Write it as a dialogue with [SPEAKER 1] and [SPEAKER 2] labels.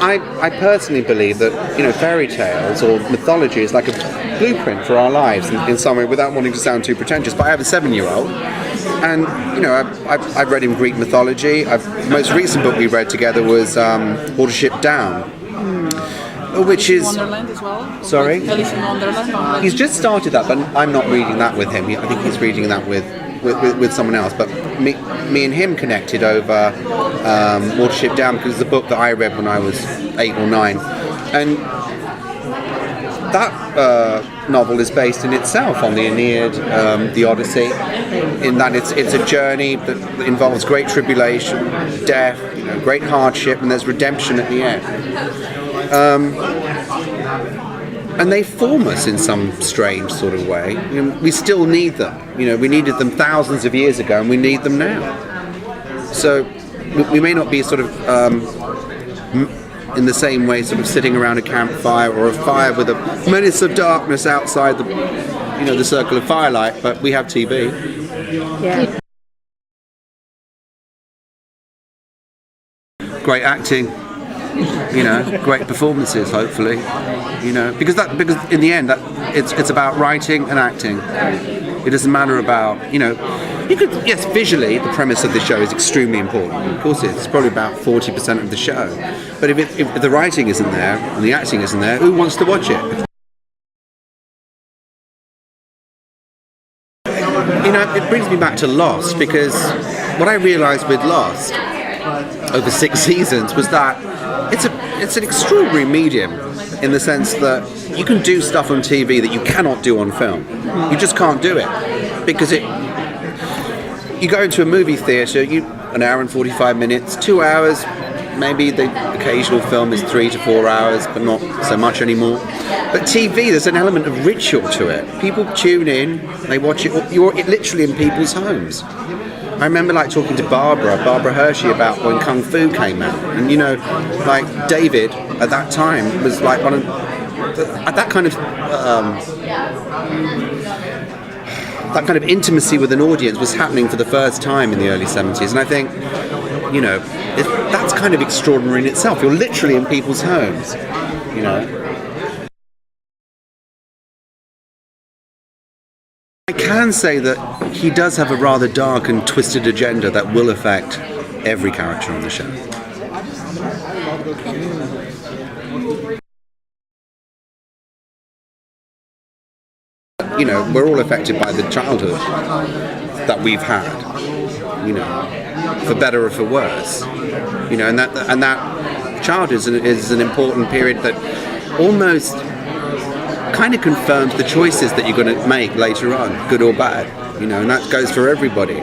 [SPEAKER 1] I personally believe that, you know, fairy tales or mythology is like a blueprint for our lives in some way, without wanting to sound too pretentious. But I have a 7-year-old, and, you know, I've read him Greek mythology. The most recent book we read together was Watership Down, which is...
[SPEAKER 2] Wonderland as well?
[SPEAKER 1] Sorry?
[SPEAKER 2] Alice in Wonderland?
[SPEAKER 1] He's just started that, but I'm not reading that with him. I think he's reading that with someone else. But me and him connected over Watership Down, because it's a book that I read when I was 8 or 9. And that novel is based in itself on the Aeneid, the Odyssey, in that it's a journey that involves great tribulation, death, you know, great hardship, and there's redemption at the end. And they form us in some strange sort of way. You know, we still need them. You know, we needed them thousands of years ago, and we need them now. So we may not be sort of in the same way, sort of sitting around a campfire or a fire with a menace of darkness outside the circle of firelight, but we have TV.
[SPEAKER 3] Yeah.
[SPEAKER 1] Great acting. You know, great performances, hopefully. You know, because in the end, it's about writing and acting. It doesn't matter about, you know, yes, visually the premise of the show is extremely important. Of course, it's probably about 40% of the show. But if the writing isn't there and the acting isn't there, who wants to watch it? You know, it brings me back to Lost, because what I realised with Lost over 6 seasons was that it's an extraordinary medium, in the sense that you can do stuff on TV that you cannot do on film. You just can't do it, because you go into a movie theatre, an hour and 45 minutes, 2 hours, maybe the occasional film is 3 to 4 hours, but not so much anymore. But TV, there's an element of ritual to it. People tune in, they watch it. You're literally in people's homes. I remember talking to Barbara Hershey, about when Kung Fu came out, and you know, David at that time was one of that kind of intimacy with an audience was happening for the first time in the early 70s, and I think, you know, that's kind of extraordinary in itself. You're literally in people's homes, you know. I can say that he does have a rather dark and twisted agenda that will affect every character on the show. You know, we're all affected by the childhood that we've had, you know, for better or for worse. You know, and that childhood is an important period that almost kind of confirms the choices that you're going to make later on, good or bad, you know, and that goes for everybody.